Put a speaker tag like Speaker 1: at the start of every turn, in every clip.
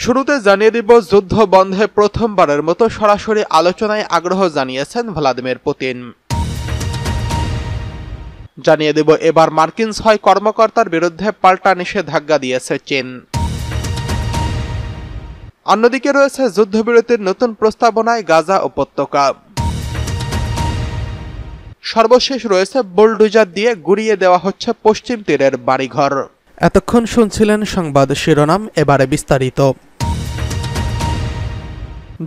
Speaker 1: শুরুতে জানিয়ে দিব, যুদ্ধ বন্ধে প্রথমবারের মতো সরাসরি আলোচনায় আগ্রহ জানিয়েছেন ভ্লাদিমির পুতিন। জানিয়ে দেব, এবার মার্কিন ৬ কর্মকর্তার বিরুদ্ধে পাল্টা নিষেধাজ্ঞা দিয়েছে চীন। অন্যদিকে রয়েছে যুদ্ধবিরতির নতুন প্রস্তাবনায় গাজা উপত্যকা। সর্বশেষ রয়েছে বুলডোজার দিয়ে গুড়িয়ে দেওয়া হচ্ছে পশ্চিম তীরের বাড়িঘর। এতক্ষণ শুনছিলেন সংবাদ শিরোনাম, এবারে বিস্তারিত।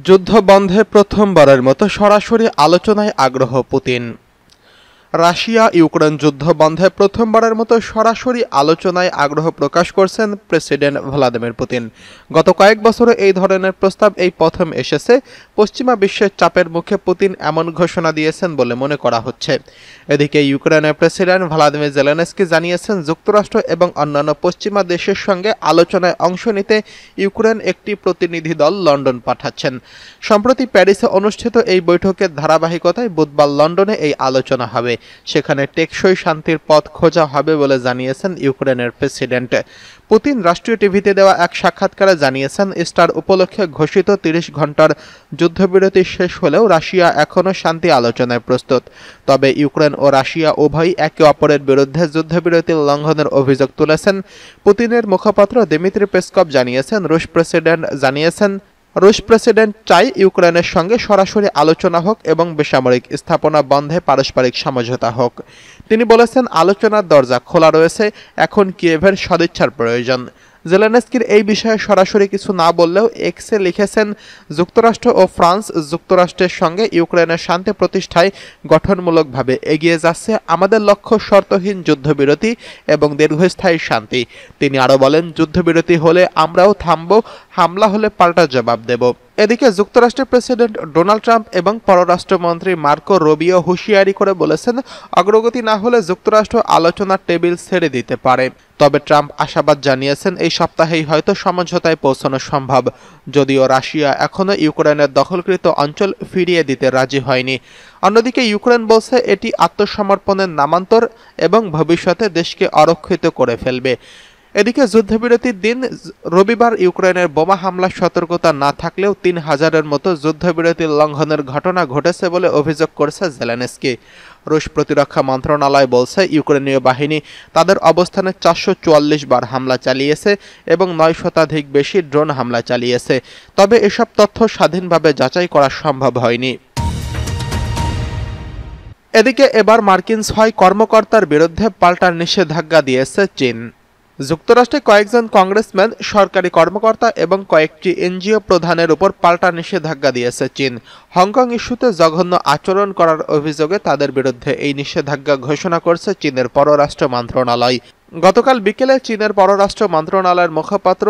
Speaker 1: যুদ্ধ বন্ধে প্রথমবারের মতো সরাসরি আলোচনায় আগ্রহ পুতিন। রাশিয়া ইউক্রেন যুদ্ধ বন্ধে প্রথমবারের মতো সরাসরি আলোচনায় আগ্রহ প্রকাশ করছেন প্রেসিডেন্ট ভ্লাদিমির পুতিন। গত কয়েক বছরে এই ধরনের প্রস্তাব এই প্রথম এসেছে। পশ্চিমা বিশ্বের চাপের মুখে পুতিন এমন ঘোষণা দিয়েছেন বলে মনে করা হচ্ছে। এদিকে ইউক্রেনের প্রেসিডেন্ট ভ্লাদিমির জেলেনস্কি জানিয়েছেন, যুক্তরাষ্ট্র এবং অন্যান্য পশ্চিমা দেশের সঙ্গে আলোচনায় অংশ নিতে ইউক্রেন একটি প্রতিনিধি দল লন্ডন পাঠাচ্ছেন। সম্প্রতি প্যারিসে অনুষ্ঠিত এই বৈঠকের ধারাবাহিকতায় বুধবার লন্ডনে এই আলোচনা হবে। সেখানে টেকসই শান্তির পথ খোঁজা হবে বলে জানিয়েছেন ইউক্রেনের প্রেসিডেন্ট। পুতিন রাষ্ট্রীয় টিভিতে দেওয়া এক সাক্ষাৎকারে জানিয়েছেন, ইস্টার উপলক্ষে ঘোষিত ৩০ ঘণ্টার যুদ্ধবিরতি শেষ হলেও রাশিয়া এখনও শান্তি আলোচনায় প্রস্তুত। তবে ইউক্রেন ও রাশিয়া উভয়ই একে অপরের বিরুদ্ধে যুদ্ধবিরতির লঙ্ঘনের অভিযোগ তুলেছেন। পুতিনের মুখপাত্র দিমিত্রি পেসকভ জানিয়েছেন, রুশ প্রেসিডেন্ট চাই ইউক্রেনের সঙ্গে সরাসরি আলোচনা হোক এবং বেসামরিক স্থাপনা বন্ধে পারস্পরিক সমঝোতা হোক। তিনি বলেছেন, আলোচনার দরজা খোলা রয়েছে, এখন কিয়েভের সদিচ্ছার প্রয়োজন। জেলেনস্কির এই বিষয়ে সরাসরি কিছু না বললেও এক্সে লিখেছেন, যুক্তরাষ্ট্র ও ফ্রান্স যুক্তরাষ্ট্রের সঙ্গে ইউক্রেনের শান্তি প্রতিষ্ঠায় গঠনমূলকভাবে এগিয়ে যাচ্ছে। আমাদের লক্ষ্য শর্তহীন যুদ্ধবিরতি এবং দীর্ঘস্থায়ী শান্তি। তিনি আরও বলেন, যুদ্ধবিরতি হলে আমরাও থামব, হামলা হলে পাল্টা জবাব দেব। এদিকে যুক্তরাষ্ট্রের প্রেসিডেন্ট ডোনাল্ড ট্রাম্প এবং পররাষ্ট্রমন্ত্রী মার্কো রুবিও হুঁশিয়ারি করে বলেছেন, অগ্রগতি না হলে যুক্তরাষ্ট্র আলোচনার টেবিল ছেড়ে দিতে পারে। তবে ট্রাম্প আশাবাদ জানিয়েছেন, এই সপ্তাহেই হয়তো সমঝোতায় পৌঁছানো সম্ভব, যদিও রাশিয়া এখনও ইউক্রেনের দখলকৃত অঞ্চল ফিরিয়ে দিতে রাজি হয়নি। অন্যদিকে ইউক্রেন বলছে এটি আত্মসমর্পণের নামান্তর এবং ভবিষ্যতে দেশকে অরক্ষিত করে ফেলবে। এদিকে যুদ্ধবিরতির দিন রবিবার ইউক্রেনের বোমা হামলার সতর্কতা না থাকলেও ৩,০০০-এর মতো যুদ্ধবিরতির লঙ্ঘনের ঘটনা ঘটেছে বলে অভিযোগ করেছে জেলেনস্কি। রুশ প্রতিরক্ষা মন্ত্রণালয় বলছে, ইউক্রেনীয় বাহিনী তাদের অবস্থানে ৪৪৪ বার হামলা চালিয়েছে এবং ৯ শতাধিক বেশি ড্রোন হামলা চালিয়েছে। তবে এসব তথ্য স্বাধীনভাবে যাচাই করা সম্ভব হয়নি। এদিকে এবার মার্কিন ৬ কর্মকর্তার বিরুদ্ধে পাল্টা নিষেধাজ্ঞা দিয়েছে চীন। যুক্তরাষ্ট্রে কয়েকজন কংগ্রেসম্যান, সরকারি কর্মকর্তা এবং কয়েকটি এনজিও প্রধানের উপর পাল্টা নিষেধাজ্ঞা দিয়েছে চীন। হংকং ইস্যুতে জঘন্য আচরণ করার অভিযোগে তাদের বিরুদ্ধে এই নিষেধাজ্ঞা ঘোষণা করছে চীনের পররাষ্ট্র মন্ত্রণালয়। গতকাল বিকেলে চীনের পররাষ্ট্র মন্ত্রণালয়ের মুখপাত্র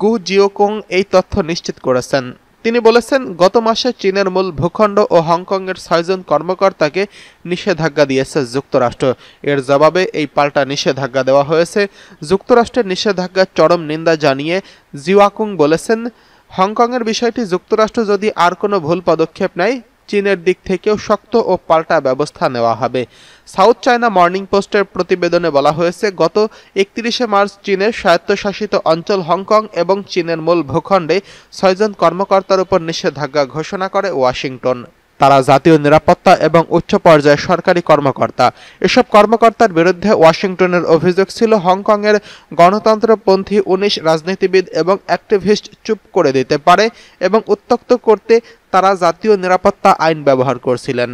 Speaker 1: গু জিওকুং এই তথ্য নিশ্চিত করেছেন। তিনি বলেছেন, গত মাসে চীনের মূল ভূখণ্ড ও হংকংয়ের ৬ জন কর্মকর্তাকে নিষেধাজ্ঞা দিয়েছে যুক্তরাষ্ট্র। এর জবাবে এই পাল্টা নিষেধাজ্ঞা দেওয়া হয়েছে। যুক্তরাষ্ট্রের নিষেধাজ্ঞার চরম নিন্দা জানিয়ে জিওকুং বলেছেন, হংকংয়ের বিষয়টি যুক্তরাষ্ট্র যদি আর কোনো ভুল পদক্ষেপ নেয়, চীনের দিক থেকেও শক্ত ও পাল্টা ব্যবস্থা নেওয়া হবে। সাউথ চায়না মর্নিং পোস্টের প্রতিবেদনে বলা হয়েছে, গত ৩১শে মার্চ চীনের স্বায়ত্তশাসিত অঞ্চল হংকং এবং চীনের মূল ভূখণ্ডে ৬ জন কর্মকর্তার উপর নিষেধাজ্ঞা ঘোষণা করে ওয়াশিংটন। তারা জাতীয় নিরাপত্তা এবং উচ্চ পর্যায়ের সরকারি কর্মকর্তা। এসব কর্মকর্তার বিরুদ্ধে ওয়াশিংটনের অভিযোগ ছিল, হংকংয়ের গণতন্ত্রপন্থী ১৯ রাজনীতিবিদ এবং অ্যাক্টিভিস্ট চুপ করে দিতে পারে এবং উত্ত্যক্ত করতে তারা জাতীয় নিরাপত্তা আইন ব্যবহার করছিলেন।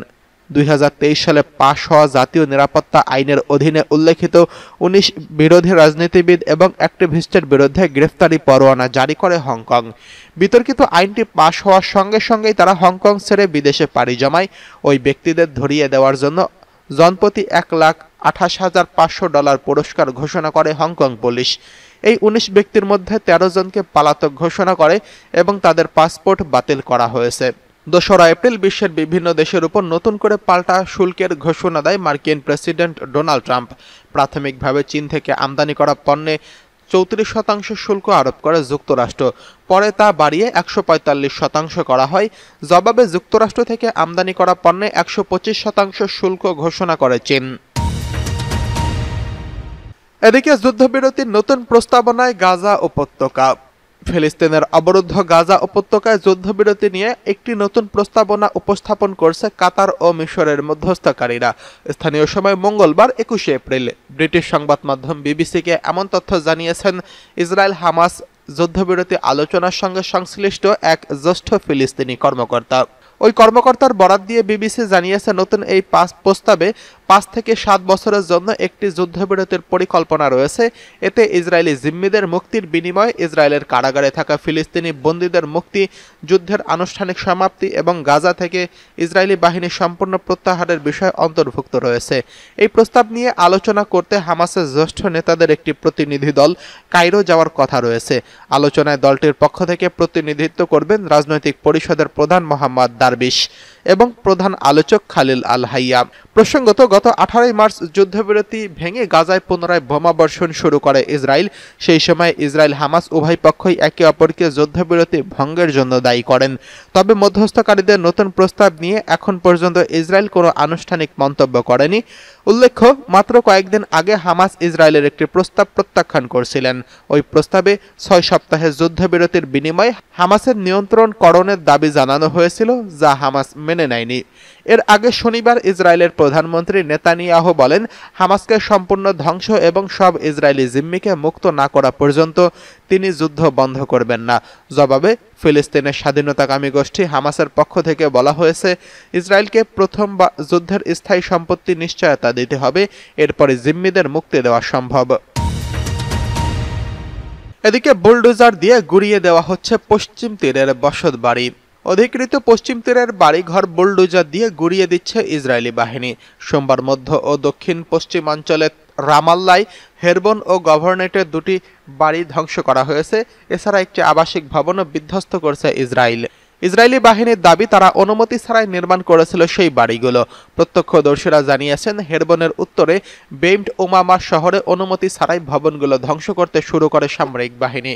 Speaker 1: ২০২৩ সালে পাশ হওয়া জাতীয় নিরাপত্তা আইনের অধীনে উল্লেখিত ১৯ বিরোধী রাজনীতিবিদ এবং অ্যাক্টিভিস্টের বিরুদ্ধে গ্রেফতারি পরোয়ানা জারি করে হংকং। বিতর্কিত আইনটি পাশ হওয়ার সঙ্গে সঙ্গেই তারা হংকং ছেড়ে বিদেশে পাড়ি জমায়। ওই ব্যক্তিদের ধরিয়ে দেওয়ার জন্য জনপ্রতি $১,২৮,৫০০ পুরস্কার ঘোষণা করে হংকং পুলিশ। এই ১৯ ব্যক্তির মধ্যে ১৩ জনকে পলাতক ঘোষণা করে এবং তাদের পাসপোর্ট বাতিল করা হয়েছে। ২রা এপ্রিল বিশ্বের বিভিন্ন দেশের উপর নতুন করে পাল্টা শুল্কের ঘোষণা দেয় মার্কিন প্রেসিডেন্ট ডোনাল্ড ট্রাম্প। প্রাথমিকভাবে চীন থেকে আমদানি করা পণ্যে ৩৪% শুল্ক আরোপ করে যুক্তরাষ্ট্র। পরে তা বাড়িয়ে ১৪৫% করা হয়। জবাবে যুক্তরাষ্ট্র থেকে আমদানি করা পণ্যে ১২৫% শুল্ক ঘোষণা করে চীন। এদিকে যুদ্ধবিরতির নতুন প্রস্তাবনায় গাজা উপত্যকা। ফিলিস্তিনের অবরুদ্ধ গাজা উপত্যকায় যুদ্ধবিরতি নিয়ে একটি নতুন প্রস্তাবনা উপস্থাপন করছে কাতার ও মিশরের মধ্যস্থকারীরা। স্থানীয় সময় মঙ্গলবার ২১ এপ্রিল ব্রিটিশ সংবাদ মাধ্যম বিবিসিকে এমন তথ্য জানিয়েছেন ইসরায়েল হামাস যুদ্ধবিরতি আলোচনার সঙ্গে সংশ্লিষ্ট এক জ্যেষ্ঠ ফিলিস্তিনি কর্মকর্তা। ওই কর্মকর্তার বরাত দিয়ে বিবিসি জানিয়েছে, নতুন এই প্রস্তাবে ৫ থেকে ৭ বছরের জন্য একটি যুদ্ধবিরতির পরিকল্পনা রয়েছে। এতে ইসরায়েলি জিম্মিদের মুক্তির বিনিময়ে ইসরায়েলের কারাগারে থাকা ফিলিস্তিনি বন্দীদের মুক্তি, যুদ্ধের আনুষ্ঠানিক সমাপ্তি এবং গাজা থেকে ইসরায়েলি বাহিনীর সম্পূর্ণ প্রত্যাহারের বিষয় অন্তর্ভুক্ত রয়েছে। এই প্রস্তাব নিয়ে আলোচনা করতে হামাসের জ্যেষ্ঠ নেতাদের একটি প্রতিনিধি দল কায়রো যাওয়ার কথা রয়েছে। আলোচনায় দলটির পক্ষ থেকে প্রতিনিধিত্ব করবেন রাজনৈতিক পরিষদের প্রধান মোহাম্মদ দারবিশ এবং প্রধান আলোচক খালিল আল হাইয়া। প্রসঙ্গত, গত ১৮ মার্চ যুদ্ধবিরতি ভেঙে গাজায় পুনরায় বোমাবর্ষণ শুরু করে ইসরায়েল। সেই সময় ইসরায়েল হামাস উভয় পক্ষই একে অপরকে যুদ্ধবিরতি ভঙ্গের জন্য দায়ী করেন। তবে মধ্যস্থকারীদের নতুন প্রস্তাব নিয়ে এখন পর্যন্ত ইসরায়েল কোনো আনুষ্ঠানিক মন্তব্য করেনি। উল্লেখ্য, মাত্র কয়েকদিন আগে হামাস ইসরায়েলের একটি প্রস্তাব প্রত্যাখ্যান করেছিলেন। ওই প্রস্তাবে ৬ সপ্তাহের যুদ্ধবিরতির বিনিময়ে হামাসের নিয়ন্ত্রণকরণের দাবি জানানো হয়েছিল, যা হামাস মেনে নেয়নি। এর আগে শনিবার ইসরায়েলের প্রধানমন্ত্রী নেতানিয়াহু বলেন, হামাসকে সম্পূর্ণ ধ্বংস এবং সব ইসরায়েলি জিম্মিকে মুক্ত না করা পর্যন্ত তিনি যুদ্ধ বন্ধ করবেন না। জবাবে ফিলিস্তিনের স্বাধীনতাকামী গোষ্ঠী হামাসের পক্ষ থেকে বলা হয়েছে, ইসরায়েলকে প্রথম যুদ্ধের স্থায়ী সম্পত্তি নিশ্চয়তা দিতে হবে, এরপরে জিম্মিদের মুক্তি দেওয়া সম্ভব। এদিকে বুলডোজার দিয়ে গুড়িয়ে দেওয়া হচ্ছে পশ্চিম তীরের বসতবাড়ি। অধিকৃত পশ্চিম তীরের বাড়িঘর বুলডোজার দিয়ে গুড়িয়ে দিচ্ছে ইসরায়েলি বাহিনী। সোমবার মধ্য ও দক্ষিণ পশ্চিমাঞ্চলের রামাল্লায় হেরবন ও গভর্নেটের দুটি বাড়ি ধ্বংস করা হয়েছে। এছাড়া একটি আবাসিক ভবনও বিধ্বস্ত করেছে ইসরায়েল। ইসরায়েলি বাহিনীর দাবি, তারা অনুমতি ছাড়াই নির্মাণ করেছিল সেই বাড়িগুলো। প্রত্যক্ষদর্শীরা জানিয়েছেন, হেরবনের উত্তরে বেইট উমামা শহরে অনুমতি ছাড়াই ভবনগুলো ধ্বংস করতে শুরু করে সামরিক বাহিনী।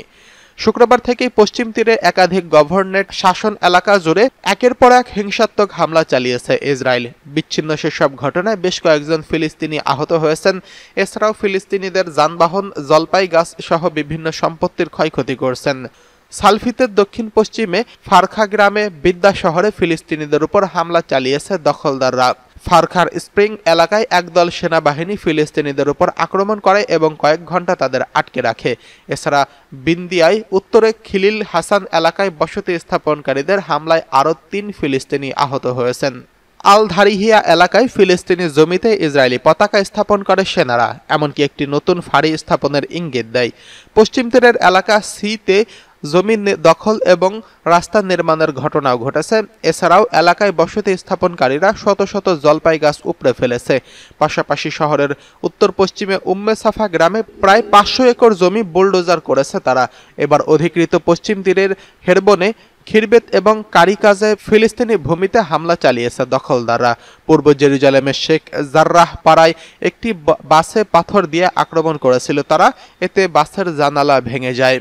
Speaker 1: শুক্রবার থেকেই পশ্চিম তীরে একাধিক গভর্নেট শাসন এলাকা জুড়ে একের পর এক হিংসাত্মক হামলা চালিয়েছে ইসরায়েল। বিচ্ছিন্ন সেসব ঘটনায় বেশ কয়েকজন ফিলিস্তিনি আহত হয়েছেন। এছাড়াও ফিলিস্তিনিদের যানবাহন, জলপাই গাছ সহ বিভিন্ন সম্পত্তির ক্ষয়ক্ষতি করছেন। সালফিতের দক্ষিণ পশ্চিমে ফারখা গ্রামে বিদ্যা শহরে ফিলিস্তিনিদের উপর হামলা চালিয়েছে দখলদাররা। ফারখার স্প্রিং এলাকায় একদল সেনাবাহিনী ফিলিস্তিনিদের উপর আক্রমণ করে এবং কয়েক ঘন্টা তাদের আটকে রাখে। এছাড়া বিন্দিয়ায় উত্তরে খিলিল হাসান এলাকায় বসতি স্থাপনকারীদের হামলায় আরও ৩ ফিলিস্তিনি আহত হয়েছেন। আল ধারিহিয়া এলাকায় ফিলিস্তিনি জমিতে ইসরায়েলি পতাকা স্থাপন করে সেনারা, এমনকি একটি নতুন ফাঁড়ি স্থাপনের ইঙ্গিত দেয়। পশ্চিম তীরের এলাকা সিতে জমি দখল এবং রাস্তা নির্মাণের ঘটনাও ঘটেছে। এছাড়াও এলাকায় বসতি স্থাপনকারীরা শত শত জলপাই গাছ উপড়ে ফেলেছে। পাশাপাশি শহরের উত্তর পশ্চিমে উম্মে সাফা গ্রামে প্রায় ৫০০ একর জমি বুলডোজার করেছে তারা। এবার অধিকৃত পশ্চিম তীরের হেরবনে খিরবেত এবং কারিকাজে ফিলিস্তিনি ভূমিতে হামলা চালিয়েছে দখলদাররা। পূর্ব জেরুজালেমের শেখ জাররাহ পাড়ায় একটি বাসে পাথর দিয়ে আক্রমণ করেছিল তারা, এতে বাসের জানালা ভেঙে যায়।